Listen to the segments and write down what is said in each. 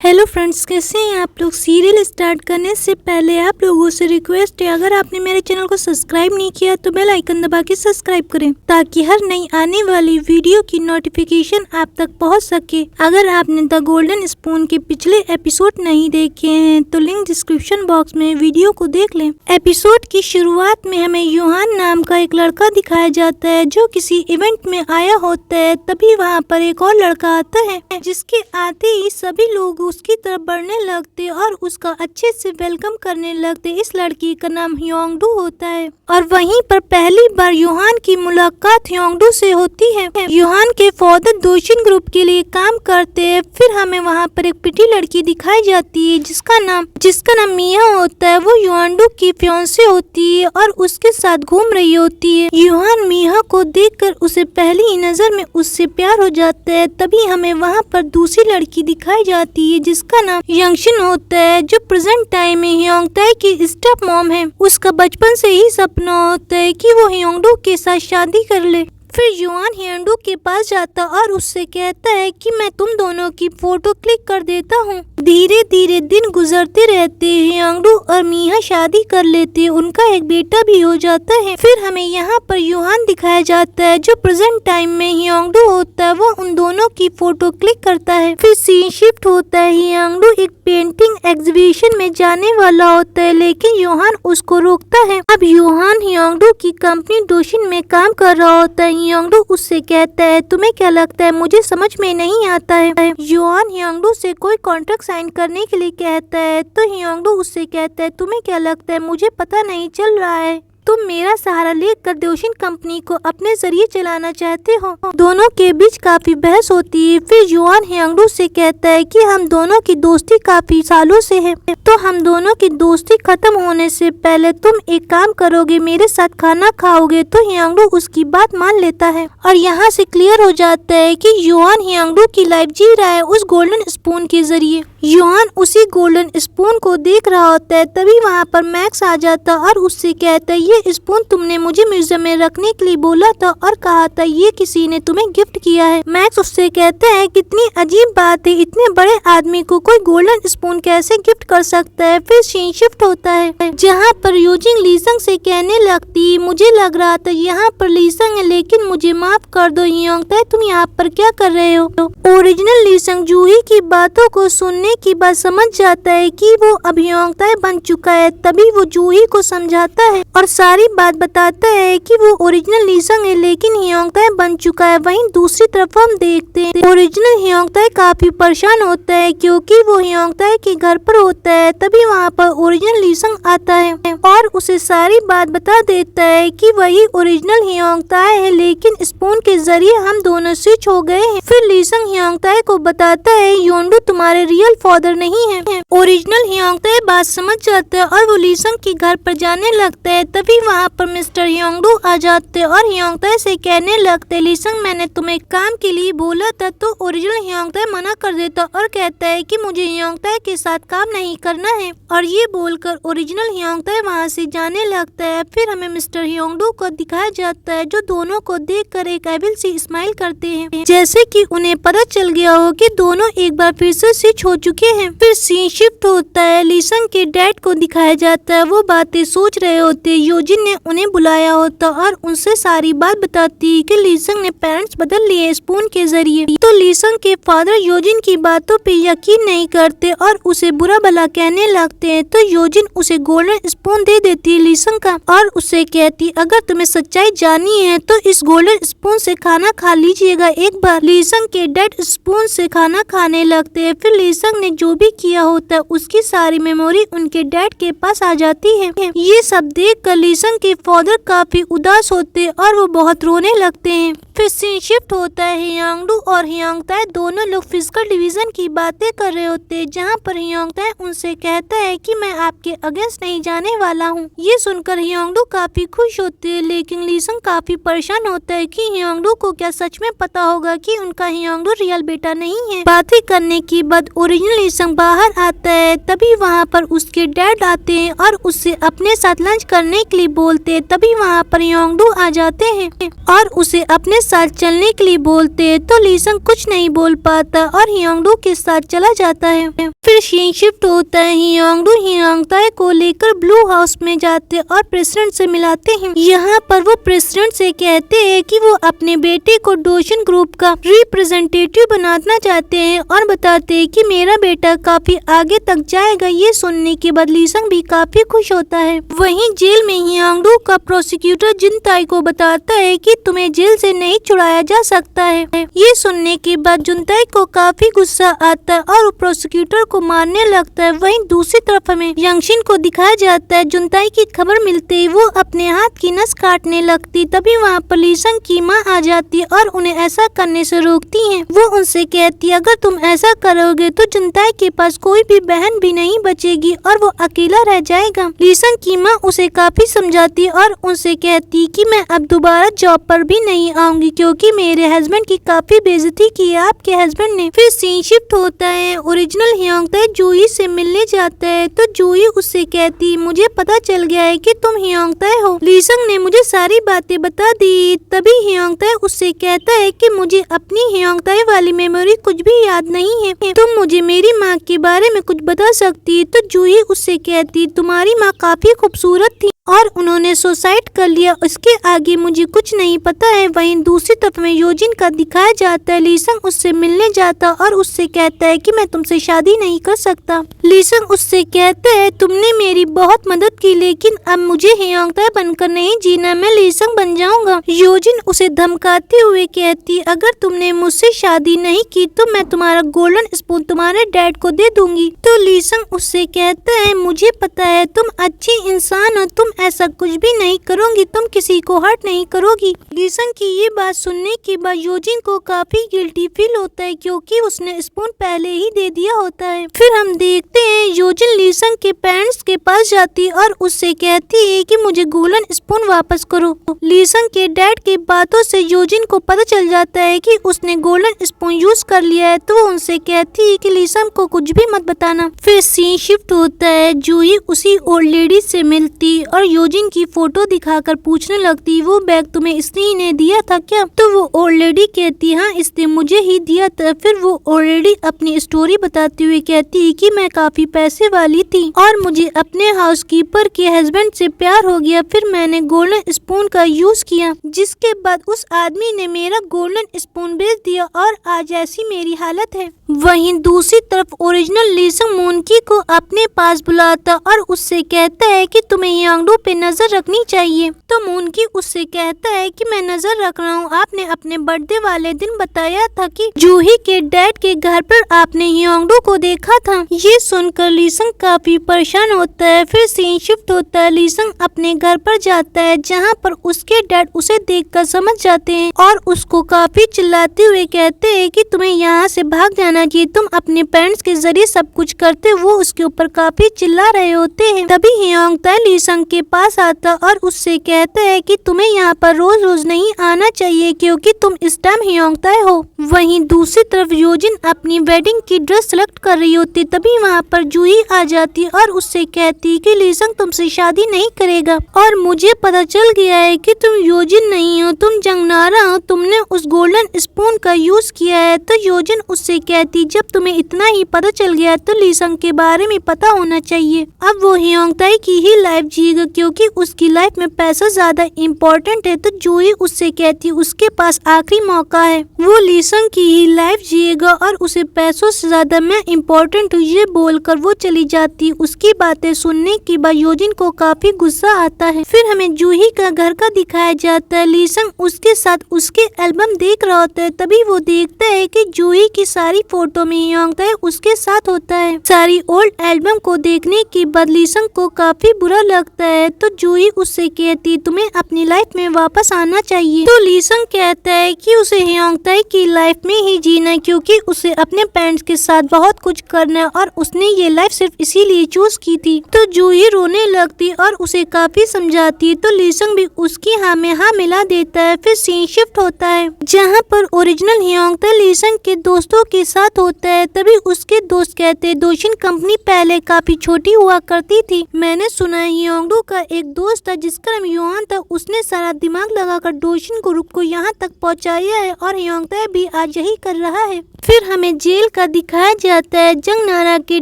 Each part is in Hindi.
हेलो फ्रेंड्स, कैसे हैं आप लोग। सीरियल स्टार्ट करने से पहले आप लोगों से रिक्वेस्ट है, अगर आपने मेरे चैनल को सब्सक्राइब नहीं किया तो बेल आइकन दबा के सब्सक्राइब करें ताकि हर नई आने वाली वीडियो की नोटिफिकेशन आप तक पहुंच सके। अगर आपने द गोल्डन स्पून के पिछले एपिसोड नहीं देखे हैं तो लिंक डिस्क्रिप्शन बॉक्स में वीडियो को देख लें। एपिसोड की शुरुआत में हमें योहान नाम का एक लड़का दिखाया जाता है जो किसी इवेंट में आया होता है। तभी वहाँ पर एक और लड़का आता है जिसके आते ही सभी लोग उसकी तरफ बढ़ने लगते और उसका अच्छे से वेलकम करने लगते। इस लड़की का नाम ह्योंगडू होता है और वहीं पर पहली बार योहान की मुलाकात ह्योंगडू से होती है। योहान के फादर दोशिन ग्रुप के लिए काम करते हैं। फिर हमें वहाँ पर एक पिटी लड़की दिखाई जाती है जिसका नाम मिया होता है। वो योहानडू की फियांसे होती है और उसके साथ घूम रही होती है। योहान मिया को देखकर उसे पहली ही नजर में उससे प्यार हो जाता है। तभी हमें वहाँ पर दूसरी लड़की दिखाई जाती है जिसका नाम यंगशिन होता है जो प्रेजेंट टाइम में ह्योंगताई की स्टेप मॉम है। उसका बचपन से ही सपना होता है कि वो ह्योंगडू के साथ शादी कर ले। फिर योहान ह्योंगडू के पास जाता और उससे कहता है कि मैं तुम दोनों की फोटो क्लिक कर देता हूँ। धीरे धीरे दिन गुजरते रहते हैं। ह्योंगडू और मिया शादी कर लेते हैं। उनका एक बेटा भी हो जाता है। फिर हमें यहाँ पर योहान दिखाया जाता है जो प्रेजेंट टाइम में ह्योंगडू होता है। वो उन दोनों की फोटो क्लिक करता है। फिर सीन शिफ्ट होता है। ह्योंगडू एक पेंटिंग एग्जीबिशन में जाने वाला होता है लेकिन योहान उसको रोकता है। अब योहान ह्योंगडू की कंपनी डोशिन में काम कर रहा होता है। ह्योंगडू उससे कहता है तुम्हें क्या लगता है, मुझे समझ में नहीं आता है। योहान ह्योंगडू से कोई कॉन्ट्रैक्ट साइन करने के लिए कहता है तो ह्योंगडू उससे कहता है तुम्हें क्या लगता है, मुझे पता नहीं चल रहा है, तुम मेरा सहारा लेकर डोशिन कंपनी को अपने जरिए चलाना चाहते हो। दोनों के बीच काफी बहस होती है। फिर योहान ह्योंगडू से कहता है कि हम दोनों की दोस्ती काफी सालों से है, तो हम दोनों की दोस्ती खत्म होने से पहले तुम एक काम करोगे, मेरे साथ खाना खाओगे। तो ह्योंगडू उसकी बात मान लेता है और यहाँ से क्लियर हो जाता है कि योहान ह्योंगडू की लाइफ जी रहा है उस गोल्डन स्पून के जरिए। योहान उसी गोल्डन स्पून को देख रहा होता है। तभी वहाँ पर मैक्स आ जाता और उससे कहता है ये स्पून तुमने मुझे म्यूजियम में रखने के लिए बोला था और कहा था ये किसी ने तुम्हें गिफ्ट किया है। मैक्स उससे कहता है कितनी अजीब बात है, इतने बड़े आदमी को कोई गोल्डन स्पून कैसे गिफ्ट कर सकता है। फिर सीन शिफ्ट होता है जहाँ पर यूजिंग लीसंग से कहने लगती मुझे लग रहा था यहाँ पर लीसंग है लेकिन मुझे माफ कर दो ह्योंगताई, तुम यहाँ पर क्या कर रहे हो। ओरिजिनल लीसंग जूही की बातों को सुनने की बात समझ जाता है कि वो अब ह्योंगताई बन चुका है। तभी वो जूही को समझाता है और सारी बात बताता है कि वो ओरिजिनल लीसंग है लेकिन ह्योंगताई बन चुका है। वहीं दूसरी तरफ हम देखते हैं ओरिजिनल ह्योंगताई काफी परेशान होता है क्योंकि वो ह्योंगताई के घर पर होता है। तभी वहाँ पर ओरिजिनल लीसंग आता है और उसे सारी बात बता देता है कि वही ओरिजिनल ह्योंगताई है लेकिन स्पून के जरिए हम दोनों स्विच हो गए हैं। फिर लीसंग ह्योंगताई को बताता है ह्योंगडू तुम्हारे रियल फादर नहीं है। ओरिजिनल ह्योंगताई बात समझ जाता है और वो लीसंग के घर पर जाने लगता है। तभी वहाँ पर मिस्टर ह्योंगडू आ जाते और ह्योंगताई से कहने लगते लीसंग मैंने तुम्हें काम के लिए बोला था। तो ओरिजिनल ह्योंगताई मना कर देता और कहता है कि मुझे ह्योंगताई के साथ काम नहीं करना है और ये बोलकर ओरिजिनल ह्योंगताई वहाँ से जाने लगता है। फिर हमें मिस्टर ह्योंगडू को दिखाया जाता है जो दोनों को देखकर एक एविल सी स्माइल करते हैं जैसे कि उन्हें पता चल गया हो कि दोनों एक बार फिर से स्विच हो चुके हैं। फिर सीन शिफ्ट होता है। लीसंग के डैड को दिखाया जाता है। वो बातें सोच रहे होते। योजिन ने उन्हें बुलाया होता और उनसे सारी बात बताती है कि लीसंग ने पेरेंट्स बदल लिए स्पून के जरिए। तो लीसंग के फादर योजिन की बातों पे यकीन नहीं करते और उसे बुरा भला कहने लगते हैं। तो योजिन उसे गोल्डन स्पून दे देती है लीसंग का और उसे कहती अगर तुम्हें सच्चाई जाननी है तो इस गोल्डन स्पून से खाना खा लीजिएगा एक बार। लीसंग के डैड स्पून से खाना खाने लगते हैं। फिर लीसंग ने जो भी किया होता है उसकी सारी मेमोरी उनके डैड के पास आ जाती है। ये सब देख कर लीसंग के फादर काफी उदास होते और वो बहुत रोने लगते हैं। फिर सीन शिफ्ट होता है। ह्योंगडू और ह्योंगताई दोनों लोग फिजिकल डिवीजन की बातें कर रहे होते हैं जहाँ पर ह्योंगताई उनसे कहता है कि मैं आपके अगेंस्ट नहीं जाने वाला हूँ। ये सुनकर ह्योंगडू काफी खुश होते हैं लेकिन लीसंग काफी परेशान होता है कि ह्योंगडू को क्या सच में पता होगा कि उनका ह्योंगडू रियल बेटा नहीं है। बातें करने के बाद ओरिजिनल लीसंग बाहर आता है। तभी वहाँ पर उसके डैड आते हैं और उससे अपने साथ लंच करने के लिए बोलते हैं तभी वहाँ पर योंगडू आ जाते हैं और उसे अपने साथ चलने के लिए बोलते हैं। तो लीसंग कुछ नहीं बोल पाता और योंगडू के साथ चला जाता है। फिर सीन शिफ्ट होता है। योंगडू हियांगताई को लेकर ब्लू हाउस में जाते और प्रेसिडेंट से मिलाते हैं। यहाँ पर वो प्रेसिडेंट से कहते हैं कि वो अपने बेटे को डोशन ग्रुप का रिप्रेजेंटेटिव बनाना चाहते हैं और बताते हैं कि मेरा बेटा काफी आगे तक जाएगा। ये सुनने के बाद लीसंग भी काफी खुश होता है। वहीं जेल में हियांगडू का प्रोसिक्यूटर जुनताई को बताता है कि तुम्हें जेल से नहीं छुड़ाया जा सकता है। ये सुनने के बाद जुनताई को काफी गुस्सा आता है और प्रोसिक्यूटर को मारने लगता है। वहीं दूसरी तरफ हमें यंगशिन को दिखाया जाता है। जुनताई की खबर मिलते ही वो अपने हाथ की नस काटने लगती। तभी वहाँ पर लीसंग की माँ आ जाती और उन्हें ऐसा करने से रोकती है। वो उनसे कहती अगर तुम ऐसा करोगे तो जुनताई के पास कोई भी बहन भी नहीं बचेगी और वो अकेला रह जाएगा। लीसंग की माँ उसे काफी समझाती और उनसे कहती कि मैं अब दोबारा जॉब पर भी नहीं आऊंगी क्योंकि मेरे हस्बैंड की काफी बेइज्जती की है आपके हस्बैंड ने। फिर सीन शिफ्ट होता है। ओरिजिनल हियांगताई जूही से मिलने जाता है तो जूही उससे कहती मुझे पता चल गया है कि तुम हियांगताई हो। लीसंग ने मुझे सारी बातें बता दी। तभी हियांगताई उससे कहता है कि मुझे अपनी हियांगताई वाली मेमोरी कुछ भी याद नहीं है। तुम मुझे मेरी माँ के बारे में कुछ बता सकती। तो जूही उससे कहती तुम्हारी माँ काफी खूबसूरत थी और उन्होंने सुसाइड कर लिया। उसके आगे मुझे कुछ नहीं पता है। वहीं दूसरी तरफ में योजिन का दिखाया जाता है। लीसंग उससे मिलने जाता और उससे कहता है कि मैं तुमसे शादी नहीं कर सकता। लीसंग उससे कहता है तुमने मेरी बहुत मदद की लेकिन अब मुझे हियांगताई बनकर नहीं जीना, मैं लीसंग बन जाऊंगा। योजिन उसे धमकाते हुए कहती अगर तुमने मुझसे शादी नहीं की तो मैं तुम्हारा गोल्डन स्पून तुम्हारे डैड को दे दूंगी। तो लीसंग उससे कहता है मुझे पता है तुम अच्छी इंसान हो, तुम ऐसा कुछ भी नहीं करोगी, तुम किसी को हर्ट नहीं करोगी। लीसंग की ये बात सुनने के बाद योजिन को काफी गिल्टी फील होता है क्योंकि उसने स्पून पहले ही दे दिया होता है। फिर हम देखते हैं योजिन लीसंग के पेरेंट्स के पास जाती और उससे कहती है कि मुझे गोल्डन स्पून वापस करो। लीसंग के डैड की बातों से योजिन को पता चल जाता है कि उसने गोल्डन स्पून यूज कर लिया है। तो वो उनसे कहती है कि लीसंग को कुछ भी मत बताना। फिर सीन शिफ्ट होता है। जूही उसी ओल्ड लेडी से मिलती और योजिन की फोटो दिखाकर पूछने लगती वो बैग तुम्हें इसी ने दिया था क्या? तो वो ओल्ड लेडी कहती हाँ इसने मुझे ही दिया था। फिर वो ओल्ड लेडी अपनी स्टोरी बताती हुई कहती कि मैं काफी पैसे वाली थी और मुझे अपने हाउसकीपर के हस्बैंड से प्यार हो गया। फिर मैंने गोल्डन स्पून का यूज किया जिसके बाद उस आदमी ने मेरा गोल्डन स्पून बेच दिया और आज ऐसी मेरी हालत है। वहीं दूसरी तरफ ओरिजिनल लीसंग मूनकी को अपने पास बुलाता और उससे कहता है कि तुम्हें यांगडू पे नजर रखनी चाहिए। तो मूनकी उससे कहता है कि मैं नजर रख रहा हूँ, आपने अपने बर्थडे वाले दिन बताया था कि जूही के डैड के घर पर आपने यांगडू को देखा था। ये सुनकर लीसंग काफी परेशान होता है। फिर सीन शिफ्ट होता है। लीसंग अपने घर पर जाता है जहाँ पर उसके डैड उसे देखकर समझ जाते हैं और उसको काफी चिल्लाते हुए कहते हैं कि तुम्हें यहाँ से भाग जाना चाहिए, तुम अपने पेरेंट्स के जरिए सब कुछ करते। वो उसके ऊपर काफी चिल्ला रहे होते हैं। तभी हियांगताई लीसंग के पास आता और उससे कहता है कि तुम्हें यहाँ पर रोज रोज नहीं आना चाहिए क्योंकि तुम इस टाइम हियांगताई हो। वहीं दूसरी तरफ योजिन अपनी वेडिंग की ड्रेस सेलेक्ट कर रही होती। तभी वहाँ पर जूही आ जाती और उससे कहती कि लीसंग तुमसे शादी नहीं करेगा और मुझे पता चल गया है कि तुम योजिन नहीं हो, तुम जंगनारा हो, तुमने उस गोल्डन स्पून का यूज किया है। तो योजिन उससे कहती जब तुम्हें इतना ही पता चल गया तो लीसंग के बारे में पता होना चाहिए। अब वो हियांगताई की ही लाइफ जिएगा क्योंकि उसकी लाइफ में पैसा ज्यादा इम्पोर्टेंट है। तो जूही उससे कहती उसके पास आखिरी मौका है, वो लीसंग की ही लाइफ जिएगा और उसे पैसों से ज्यादा मैं इम्पोर्टेंट हूँ। ये बोलकर वो चली जाती। उसकी बातें सुनने के बाद योजिन को काफी गुस्सा आता है। फिर हमें जूही का घर का दिखाया जाता है। लीसंग उसके साथ उसके एल्बम देख रहा होता है। तभी वो देखता है कि जूही की सारी फोटो में हियांगताई उसके साथ होता है। सारी ओल्ड एल्बम को देखने के बाद लीसंग को काफी बुरा लगता है। तो जूही उससे कहती तुम्हें अपनी लाइफ में वापस आना चाहिए। तो लीसंग कहता है कि उसे हियांगताई की लाइफ में ही जीना है क्योंकि उसे अपने पेरेंट्स के साथ बहुत कुछ करना है और उसने ये लाइफ सिर्फ इसीलिए चूज की थी। तो जूही रोने लगती और उसे काफी समझाती। तो लीसंग भी उसकी हाँ में हाँ मिला देता है। फिर सीन शिफ्ट होता है जहाँ पर ओरिजिनल हियांगताई लीसंग के दोस्तों के साथ बात होता है तभी उसके दोस्त कहते हैं दोशिन कंपनी पहले काफी छोटी हुआ करती थी। मैंने सुना है ह्योंगडू का एक दोस्त था जिसका नाम युआन था, उसने सारा दिमाग लगाकर दोशिन ग्रुप को यहाँ तक पहुँचाया है और ह्योंगताई भी आज यही कर रहा है। फिर हमें जेल का दिखाया जाता है। जंगनारा के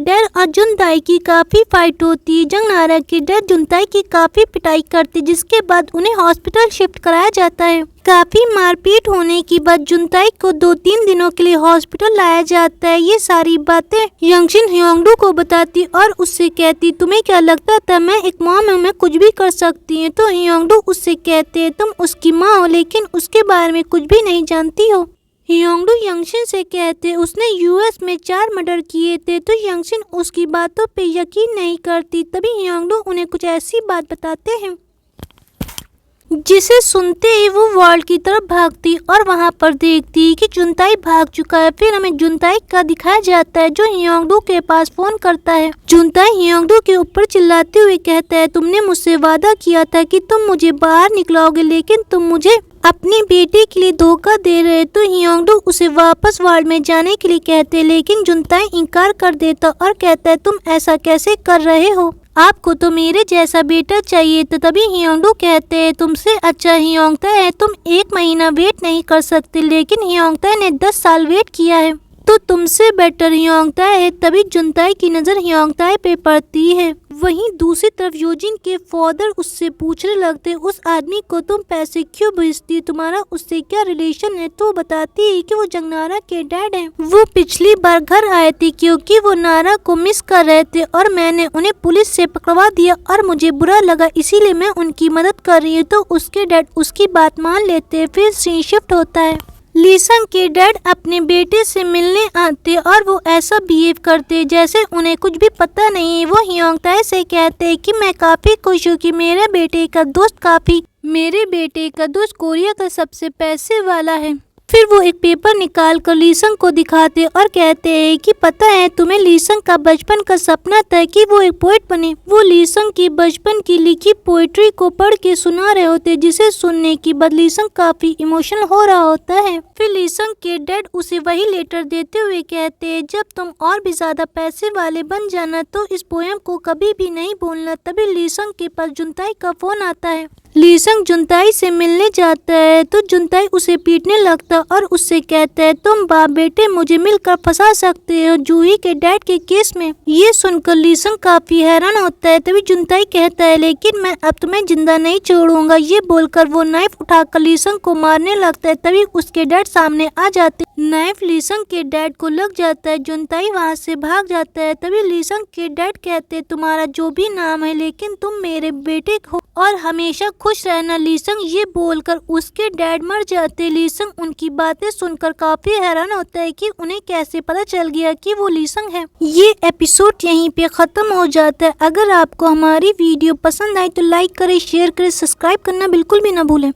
डैड और जुनताई की काफी फाइट होती है। जंगनारा के डैड जुनताई की काफी पिटाई करते जिसके बाद उन्हें हॉस्पिटल शिफ्ट कराया जाता है। काफी मारपीट होने के बाद जुनताई को 2-3 दिनों के लिए हॉस्पिटल लाया जाता है। ये सारी बातें यंगशिन ह्योंगडू को बताती और उससे कहती तुम्हें क्या लगता था मैं एक मॉम हूँ, मैं कुछ भी कर सकती हूँ। तो ह्योंगडू उससे कहते तुम उसकी माँ हो लेकिन उसके बारे में कुछ भी नहीं जानती हो। ह्योंगडू यंगशिन से कहते उसने यूएस में 4 मर्डर किए थे। तो यंगशिन उसकी बातों पे यकीन नहीं करती। तभी ह्योंगडू उन्हें कुछ ऐसी बात बताते हैं जिसे सुनते ही वो वॉल की तरफ भागती और वहां पर देखती कि जुनताई भाग चुका है। फिर हमें जुनताई का दिखाया जाता है जो ह्योंगडू के पास फोन करता है। जुनताई ह्योंगडू के ऊपर चिल्लाते हुए कहता है तुमने मुझसे वादा किया था कि तुम मुझे बाहर निकलाओगे लेकिन तुम मुझे अपनी बेटी के लिए धोखा दे रहे। तो ह्योंगडू उसे वापस वार्ड में जाने के लिए कहते लेकिन जुनताई इनकार कर देता और कहता है तुम ऐसा कैसे कर रहे हो, आपको तो मेरे जैसा बेटा चाहिए। तो तभी ह्योंगडू कहते हैं तुमसे अच्छा ह्योंगताई है, तुम 1 महीना वेट नहीं कर सकते लेकिन ह्योंगताई ने 10 साल वेट किया है तो तुमसे बेटर ह्योंगताई है। तभी जुनताई की नज़र ह्योंगताई पे पड़ती है। वहीं दूसरी तरफ योजिन के फादर उससे पूछने लगते उस आदमी को तुम पैसे क्यों भेजती, तुम्हारा उससे क्या रिलेशन है। तो बताती है कि वो जंगनारा के डैड हैं। वो पिछली बार घर आए थे क्योंकि वो नारा को मिस कर रहे थे और मैंने उन्हें पुलिस से पकड़वा दिया और मुझे बुरा लगा इसीलिए मैं उनकी मदद कर रही हूँ। तो उसके डैड उसकी बात मान लेते हैं। फिर सीन शिफ्ट होता है। लीसंग के डैड अपने बेटे से मिलने आते और वो ऐसा बिहेव करते जैसे उन्हें कुछ भी पता नहीं है। वो ह्योंगताई से कहते कि मैं काफी खुश हूँ कि मेरे बेटे का दोस्त कोरिया का सबसे पैसे वाला है। फिर वो एक पेपर निकाल कर लीसंग को दिखाते और कहते हैं कि पता है तुम्हें लीसंग का बचपन का सपना था कि वो एक पोएट बने। वो लीसंग की बचपन की लिखी पोएट्री को पढ़ के सुना रहे होते जिसे सुनने के बाद लीसंग काफी इमोशनल हो रहा होता है। फिर लीसंग के डैड उसे वही लेटर देते हुए कहते हैं जब तुम और भी ज्यादा पैसे वाले बन जाना तो इस पोएम को कभी भी नहीं बोलना। तभी लीसंग के पास जुनताई का फोन आता है। लीसंग जुनताई से मिलने जाता है तो जुनताई उसे पीटने लगता और उससे कहता है तुम बाप बेटे मुझे मिलकर फंसा सकते हो जूही के डैड के केस में। ये सुनकर लीसंग काफी हैरान होता है। तभी जुनताई कहता है लेकिन मैं अब तुम्हें जिंदा नहीं छोड़ूंगा। ये बोलकर वो नाइफ उठाकर लीसंग को मारने लगता है। तभी उसके डैड सामने आ जाते। नाइफ लीसंग के डैड को लग जाता है। जुनताई वहाँ से भाग जाता है। तभी लीसंग के डैड कहते तुम्हारा जो भी नाम है लेकिन तुम मेरे बेटे हो और हमेशा खुश रहना। लीसंग ये बोलकर उसके डैड मर जाते। लीसंग उनकी बातें सुनकर काफी हैरान होता है कि उन्हें कैसे पता चल गया कि वो लीसंग है। ये एपिसोड यहीं पे खत्म हो जाता है। अगर आपको हमारी वीडियो पसंद आई तो लाइक करें, शेयर करें, सब्सक्राइब करना बिल्कुल भी ना भूलें।